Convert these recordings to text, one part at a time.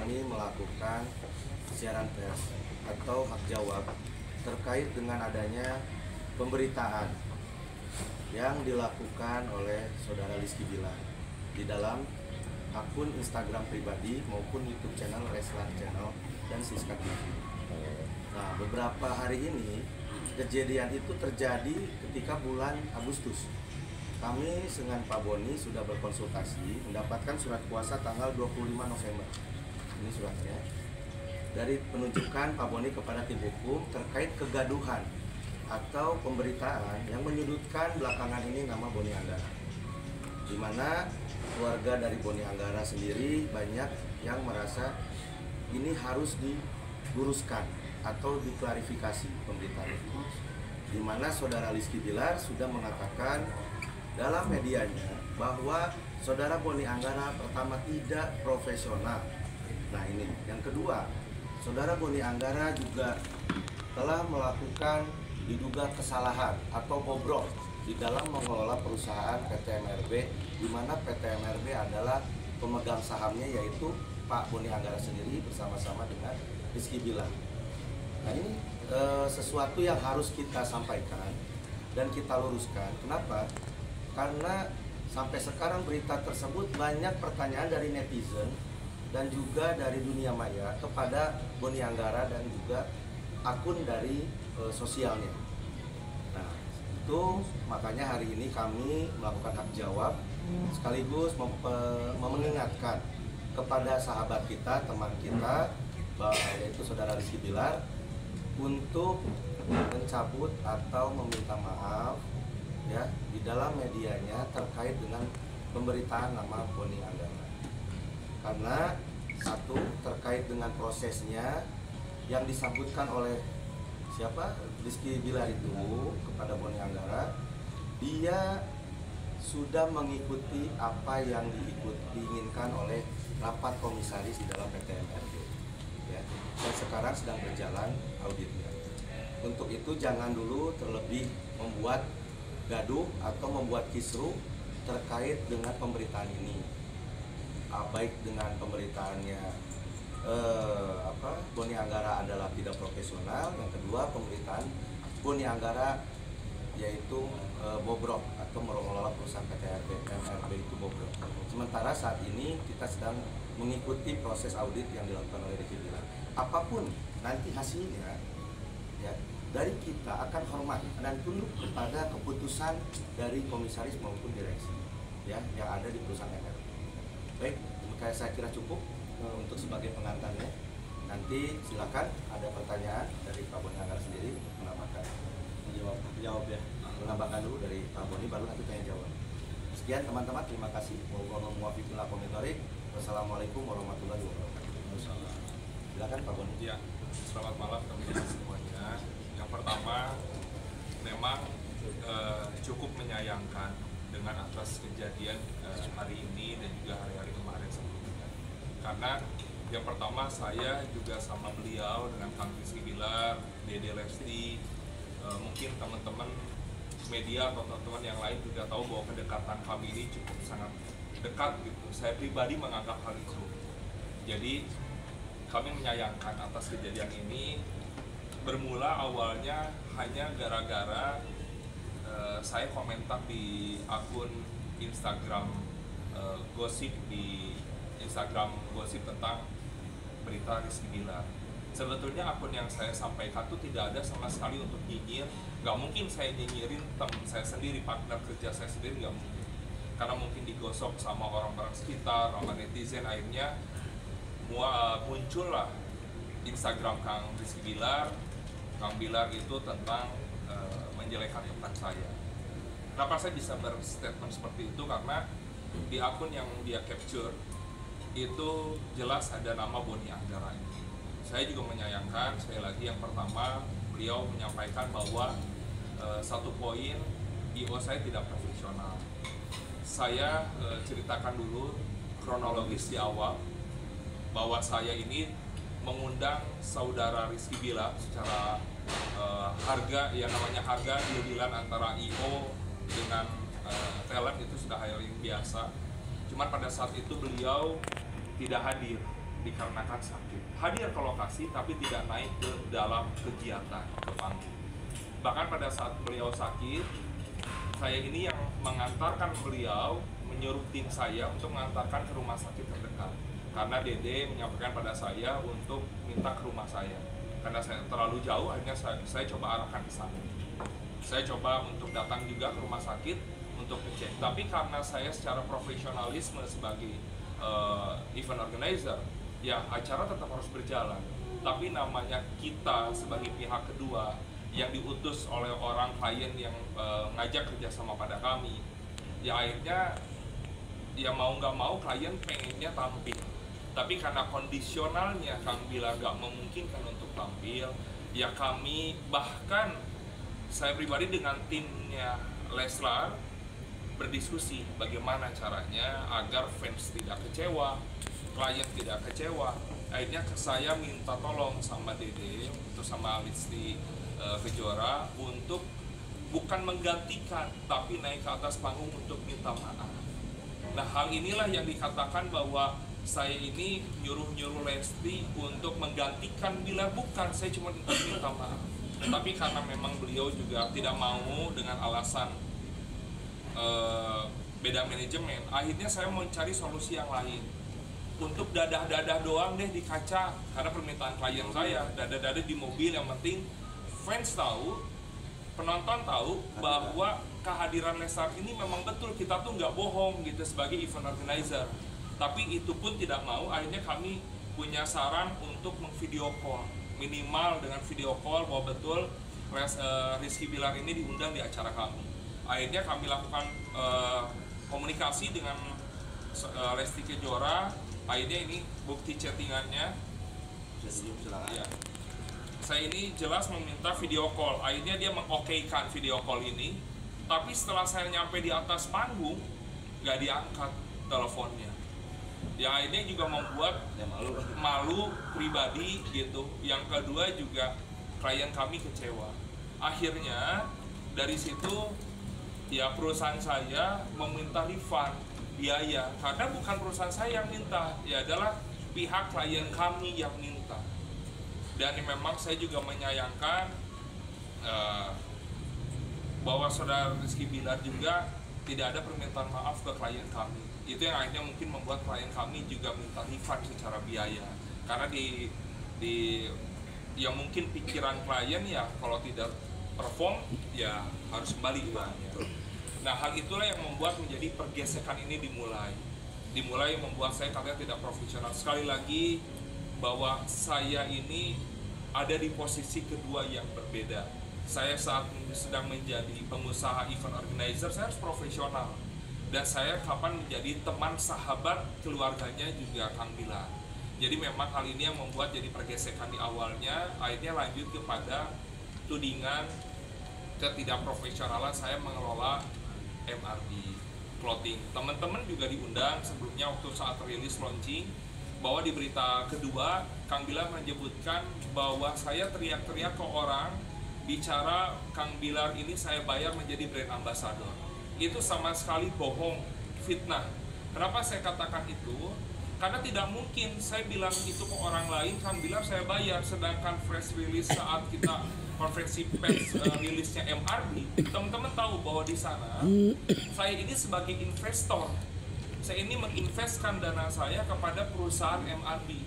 kami melakukan siaran pers atau hak jawab terkait dengan adanya pemberitaan yang dilakukan oleh saudara Rizky Bilar di dalam akun Instagram pribadi maupun YouTube channel Reslan Channel dan Siska TV. Nah, beberapa hari ini kejadian itu terjadi ketika bulan Agustus. Kami dengan Pak Boni sudah berkonsultasi mendapatkan surat kuasa tanggal 25 November. Ini suratnya. Dari penunjukan Pak Boni kepada tim hukum terkait kegaduhan atau pemberitaan yang menyudutkan belakangan ini nama Boni Anggara. Di mana keluarga dari Boni Anggara sendiri banyak yang merasa ini harus diluruskan atau diklarifikasi pemberitaan itu. Di mana saudara Rizky Bilar sudah mengatakan dalam medianya bahwa saudara Boni Anggara pertama tidak profesional. Nah ini yang kedua, saudara Boni Anggara juga telah melakukan diduga kesalahan atau bobrok di dalam mengelola perusahaan PT MRB, di mana PT MRB adalah pemegang sahamnya yaitu Pak Boni Anggara sendiri bersama-sama dengan Rizky Bilar. Nah ini sesuatu yang harus kita sampaikan dan kita luruskan. Kenapa? Karena sampai sekarang berita tersebut banyak pertanyaan dari netizen dan juga dari dunia maya kepada Boni Anggara dan juga akun dari sosialnya. Nah, itu makanya hari ini kami melakukan hak jawab sekaligus mengingatkan kepada sahabat kita, teman kita, yaitu saudara Rizky Bilar untuk mencabut atau meminta maaf ya di dalam medianya terkait dengan pemberitaan nama Boni Anggara. Karena satu terkait dengan prosesnya yang disambutkan oleh siapa? Rizky Bilar itu kepada Boni Anggara, dia sudah mengikuti apa yang diinginkan oleh rapat komisaris di dalam PT MRB ya. Dan sekarang sedang berjalan auditnya. Untuk itu jangan dulu terlebih membuat gaduh atau membuat kisruh terkait dengan pemberitaan ini. Baik dengan pemberitaannya Boni Anggara adalah tidak profesional, yang kedua pemberitaan Boni Anggara yaitu bobrok atau mengelola perusahaan PT MRB itu bobrok. Sementara saat ini kita sedang mengikuti proses audit yang dilakukan oleh Rizky Bilar. Apapun nanti hasilnya ya, dari kita akan hormat dan tunduk kepada keputusan dari komisaris maupun direksi ya yang ada di perusahaan MRB. Baik, saya kira cukup untuk sebagai pengantarnya. Nanti silakan ada pertanyaan dari Pak Boni Anggara sendiri menambahkan. Jawab ya. Menambahkan dulu dari Pak Boni baru nanti tanya jawab. Sekian teman-teman, terima kasih. Wassalamualaikum warahmatullahi wabarakatuh. Silakan Pak Boni. Ya, selamat malam teman-teman semuanya. Yang pertama, memang cukup menyayangkan dengan atas kejadian hari ini dan juga hari-hari kemarin sebelumnya. Karena yang pertama saya juga sama beliau dengan Kang Rizky Bilar, Dede Lesti, mungkin teman-teman media atau teman-teman yang lain juga tahu bahwa kedekatan kami ini cukup sangat dekat gitu. Saya pribadi menganggap hal itu. Jadi kami menyayangkan atas kejadian ini. Bermula awalnya hanya gara-gara saya komentar di akun Instagram gosip di Instagram gosip tentang berita Rizky Bilar. Sebetulnya akun yang saya sampaikan itu tidak ada sama sekali untuk nyinyir. Nggak mungkin saya nyinyirin teman saya sendiri, partner kerja saya sendiri, nggak mungkin. Karena mungkin digosok sama orang-orang sekitar, sama netizen, akhirnya muncullah Instagram Kang Rizky Bilar. Kang Bilar itu tentang menjelekkan teman saya. Kenapa saya bisa berstatement seperti itu? Karena di akun yang dia capture itu jelas ada nama Boni Anggara. Saya juga menyayangkan, sekali lagi yang pertama beliau menyampaikan bahwa satu poin IO saya tidak profesional. Saya ceritakan dulu kronologis di awal bahwa saya ini mengundang saudara Rizky Bilar secara harga, yang namanya harga deal-dealan antara IO dengan talent itu sudah hal yang biasa. Cuman pada saat itu beliau tidak hadir dikarenakan sakit. Hadir ke lokasi tapi tidak naik ke dalam kegiatan, ke panggung. Bahkan pada saat beliau sakit, saya ini yang mengantarkan beliau, menyuruh tim saya untuk mengantarkan ke rumah sakit terdekat. Karena Dede menyampaikan pada saya untuk minta ke rumah saya. Karena saya terlalu jauh, akhirnya saya coba arahkan ke sana. Saya coba untuk datang juga ke rumah sakit untuk ngecek. Tapi karena saya secara profesionalisme sebagai event organizer, ya acara tetap harus berjalan. Tapi namanya kita sebagai pihak kedua yang diutus oleh orang klien yang ngajak kerjasama pada kami, ya akhirnya ya mau nggak mau klien pengennya tampil. Tapi karena kondisionalnya Kang Bilar gak memungkinkan untuk tampil, ya kami bahkan saya pribadi dengan timnya Leslar berdiskusi bagaimana caranya agar fans tidak kecewa, klien tidak kecewa. Akhirnya saya minta tolong sama Dede, untuk sama Listi Kejora untuk bukan menggantikan tapi naik ke atas panggung untuk minta maaf. Nah, hal inilah yang dikatakan bahwa saya ini nyuruh Lesti untuk menggantikan Bilar, bukan, saya cuma minta maaf. Tapi karena memang beliau juga tidak mau dengan alasan beda manajemen, akhirnya saya mau cari solusi yang lain. Untuk dadah-dadah doang deh di kaca, karena permintaan klien saya, dadah-dadah di mobil, yang penting fans tahu, penonton tahu bahwa kehadiran Leslar ini memang betul, kita tuh nggak bohong gitu sebagai event organizer. Tapi itu pun tidak mau, akhirnya kami punya saran untuk mengvideo call, minimal dengan video call bahwa betul Rizky Bilar ini diundang di acara kami. Akhirnya kami lakukan komunikasi dengan Lesti Kejora. Akhirnya ini bukti chattingannya. Ya. Saya ini jelas meminta video call. Akhirnya dia mengokeykan video call ini. Tapi setelah saya nyampe di atas panggung, nggak diangkat teleponnya. Ya akhirnya juga membuat malu pribadi gitu. Yang kedua juga klien kami kecewa. Akhirnya dari situ ya perusahaan saya meminta refund biaya, karena bukan perusahaan saya yang minta, ya adalah pihak klien kami yang minta. Dan memang saya juga menyayangkan bahwa saudara Rizky Bilar juga tidak ada permintaan maaf ke klien kami. Itu yang akhirnya mungkin membuat klien kami juga minta refund secara biaya, karena yang mungkin pikiran klien ya kalau tidak perform ya harus kembali uangnya. Nah, hal itulah yang membuat menjadi pergesekan ini dimulai membuat saya katanya tidak profesional. Sekali lagi bahwa saya ini ada di posisi kedua yang berbeda. Saya saat sedang menjadi pengusaha event organizer, saya harus profesional. Dan saya kapan menjadi teman sahabat keluarganya juga Kang Bilar. Jadi memang hal ini yang membuat jadi pergesekan di awalnya, akhirnya lanjut kepada tudingan ketidakprofesionalan saya mengelola MRB clothing. Teman-teman juga diundang sebelumnya waktu saat rilis launching, bahwa di berita kedua Kang Bilar menyebutkan bahwa saya teriak-teriak ke orang bicara Kang Bilar ini saya bayar menjadi brand ambassador. Itu sama sekali bohong, fitnah. Kenapa saya katakan itu? Karena tidak mungkin saya bilang itu ke orang lain, Kang Bilar saya bayar, sedangkan fresh release saat kita konferensi pers rilisnya MRB, teman-teman tahu bahwa di sana saya ini sebagai investor, saya ini menginvestkan dana saya kepada perusahaan MRB.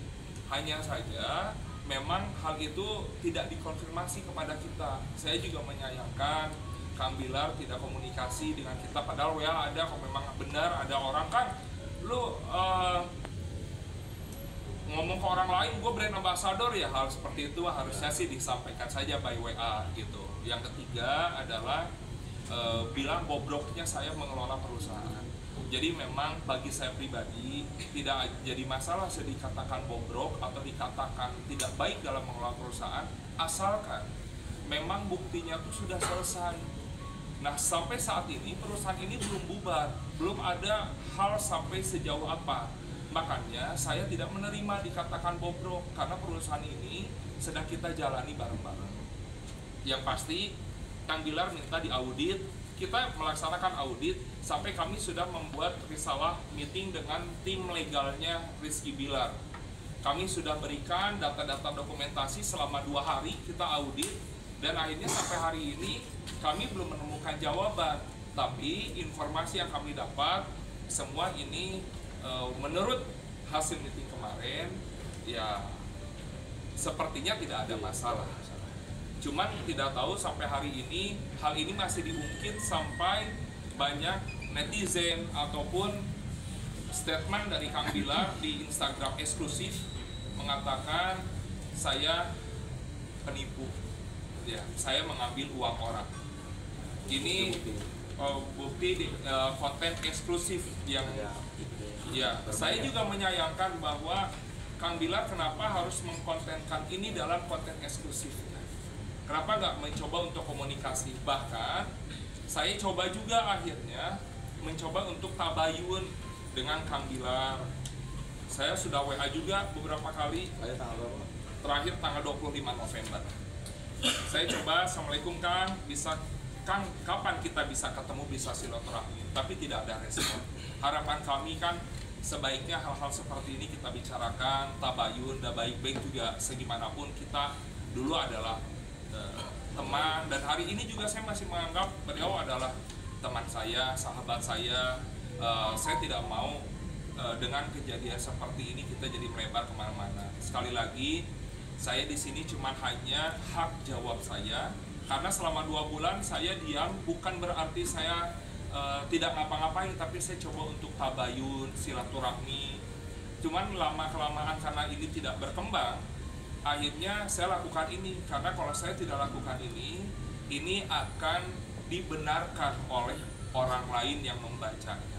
Hanya saja memang hal itu tidak dikonfirmasi kepada kita. Saya juga menyayangkan Kang Bilar tidak komunikasi dengan kita, padahal WA ada. Kalau memang benar ada orang, kan lu ngomong ke orang lain gue brand ambassador, ya hal seperti itu harusnya sih disampaikan saja by WA gitu. Yang ketiga adalah bilang bobroknya saya mengelola perusahaan. Jadi memang bagi saya pribadi tidak jadi masalah saya dikatakan bobrok atau dikatakan tidak baik dalam mengelola perusahaan, asalkan memang buktinya itu sudah selesai. Nah, sampai saat ini perusahaan ini belum bubar, belum ada hal sampai sejauh apa. Makanya saya tidak menerima dikatakan bobrok, karena perusahaan ini sedang kita jalani bareng-bareng. Yang pasti Kang Bilar minta diaudit, kita melaksanakan audit sampai kami sudah membuat risalah meeting dengan tim legalnya Rizky Bilar. Kami sudah berikan data-data dokumentasi selama 2 hari kita audit, dan akhirnya sampai hari ini kami belum menemukan jawaban. Tapi informasi yang kami dapat semua ini menurut hasil meeting kemarin ya sepertinya tidak ada masalah. Cuman tidak tahu sampai hari ini hal ini masih diungkit sampai banyak netizen ataupun statement dari Kang Bilar di Instagram eksklusif mengatakan saya penipu, ya saya mengambil uang orang. Ini bukti di konten eksklusif yang ya saya juga menyayangkan bahwa Kang Bilar kenapa harus mengkontenkan ini dalam konten eksklusif. Kenapa nggak mencoba untuk komunikasi? Bahkan saya coba juga akhirnya mencoba untuk tabayun dengan Kang Bilar. Saya sudah WA juga beberapa kali. Terakhir tanggal 25 November. Saya coba, Assalamualaikum Kang, Kang, kapan kita bisa ketemu, bisa silaturahmi? Tapi tidak ada respon. Harapan kami kan sebaiknya hal-hal seperti ini kita bicarakan, tabayun, dan baik-baik juga segimanapun kita dulu adalah teman, dan hari ini juga saya masih menganggap beliau adalah teman saya, sahabat saya. Saya tidak mau dengan kejadian seperti ini kita jadi melebar kemana-mana. Sekali lagi, saya di sini cuma hanya hak jawab saya, karena selama 2 bulan saya diam, bukan berarti saya tidak ngapa-ngapain, tapi saya coba untuk tabayun, silaturahmi. Cuman lama-kelamaan karena ini tidak berkembang, akhirnya saya lakukan ini. Karena kalau saya tidak lakukan ini akan dibenarkan oleh orang lain yang membacanya.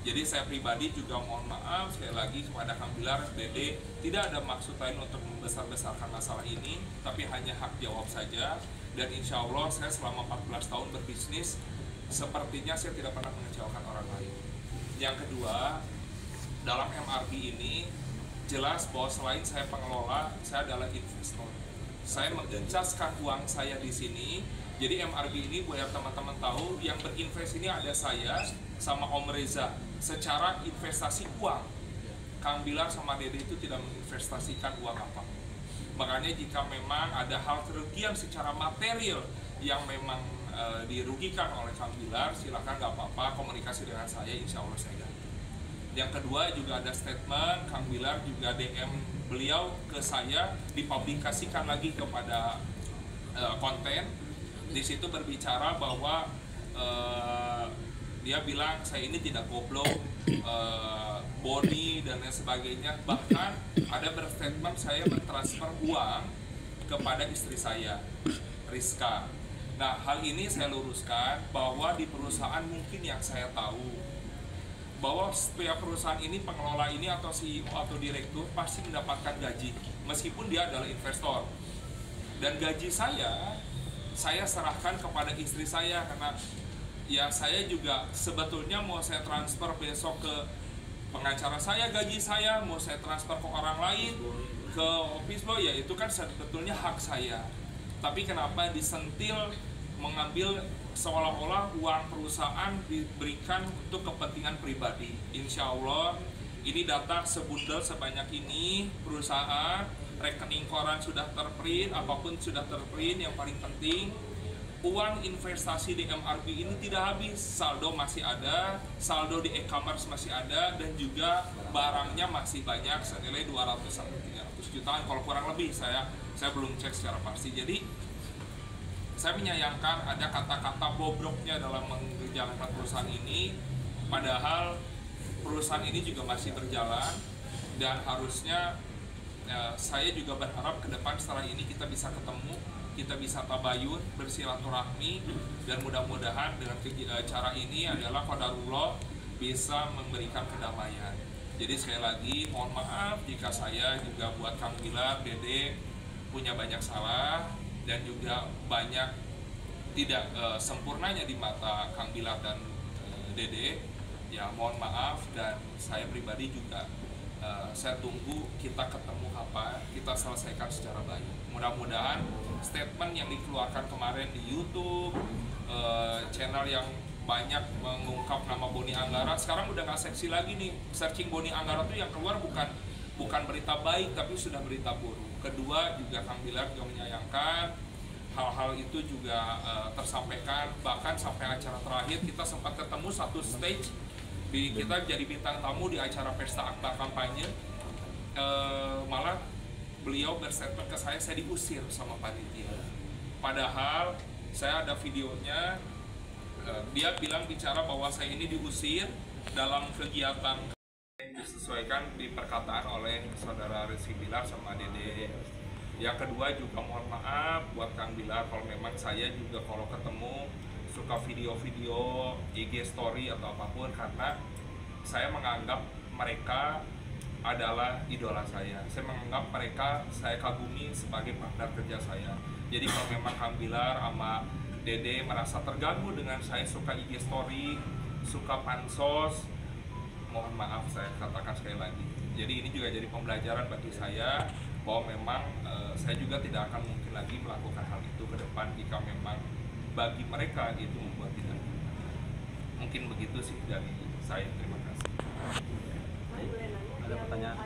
Jadi saya pribadi juga mohon maaf sekali lagi kepada Kang Bilar, Dede, tidak ada maksud lain untuk membesar-besarkan masalah ini, tapi hanya hak jawab saja. Dan insya Allah saya selama 14 tahun berbisnis, sepertinya saya tidak pernah mengecewakan orang lain. Yang kedua, dalam MRB ini jelas bahwa selain saya pengelola, saya adalah investor. Saya mencaskan uang saya di sini. Jadi MRB ini biar teman-teman tahu, yang berinvest ini ada saya sama Om Reza secara investasi uang. Kang Bilar sama Dede itu tidak menginvestasikan uang apa. Makanya jika memang ada hal kerugian secara material yang memang dirugikan oleh Kang Bilar, silakan nggak apa-apa komunikasi dengan saya, insya Allah saya ganti. Yang kedua juga ada statement Kang Bilar juga DM beliau ke saya, dipublikasikan lagi kepada konten. Di situ berbicara bahwa dia bilang saya ini tidak goblok, body dan lain sebagainya. Bahkan ada berstatement saya mentransfer uang kepada istri saya, Rizka. Nah, hal ini saya luruskan bahwa di perusahaan mungkin yang saya tahu bahwa setiap perusahaan ini, pengelola ini atau CEO atau direktur pasti mendapatkan gaji meskipun dia adalah investor. Dan gaji saya serahkan kepada istri saya, karena ya saya juga sebetulnya mau saya transfer besok ke pengacara saya, gaji saya mau saya transfer ke orang lain, ke office boy, ya itu kan sebetulnya hak saya. Tapi kenapa disentil mengambil seolah-olah uang perusahaan diberikan untuk kepentingan pribadi? Insya Allah ini data sebundel sebanyak ini, perusahaan, rekening koran sudah terprint, apapun sudah terprint. Yang paling penting, uang investasi di MRB ini tidak habis, saldo masih ada, saldo di e-commerce masih ada, dan juga barangnya masih banyak senilai 200 sampai 300 jutaan kalau kurang lebih, saya belum cek secara pasti. Jadi saya menyayangkan ada kata-kata bobroknya dalam menjalankan perusahaan ini, padahal perusahaan ini juga masih berjalan. Dan harusnya saya juga berharap ke depan setelah ini kita bisa ketemu, kita bisa tabayun, bersilaturahmi, dan mudah-mudahan dengan cara ini adalah qadarullah bisa memberikan kedamaian. Jadi sekali lagi mohon maaf jika saya juga buat Kang Bilar, Dede punya banyak salah dan juga banyak tidak sempurnanya di mata Kang Bilar dan Dede. Ya mohon maaf, dan saya pribadi juga saya tunggu kita ketemu kapan, kita selesaikan secara baik. Mudah-mudahan statement yang dikeluarkan kemarin di YouTube, channel yang banyak mengungkap nama Boni Anggara, sekarang udah nggak seksi lagi nih. Searching Boni Anggara tuh yang keluar bukan bukan berita baik tapi sudah berita buruk. Kedua juga Kang Bilar juga menyayangkan hal-hal itu juga tersampaikan, bahkan sampai acara terakhir kita sempat ketemu satu stage kita jadi bintang tamu di acara pesta akta kampanye, malah beliau berstatement ke saya diusir sama panitia. Padahal saya ada videonya, dia bicara bahwa saya ini diusir dalam kegiatan disesuaikan di perkataan oleh saudara Rizky Bilar sama Dede. Yang kedua juga mohon maaf buat Kang Bilar kalau memang saya juga kalau ketemu suka video-video IG story atau apapun, karena saya menganggap mereka adalah idola saya. Saya menganggap mereka saya kagumi sebagai partner kerja saya. Jadi kalau memang Kang Bilar sama Dede merasa terganggu dengan saya suka IG story, suka pansos, mohon maaf saya katakan sekali lagi. Jadi ini juga jadi pembelajaran bagi saya bahwa memang saya juga tidak akan mungkin lagi melakukan hal itu ke depan jika memang bagi mereka itu membuat tidak nyaman. Mungkin begitu sih dari saya. Terima kasih. Ada pertanyaan?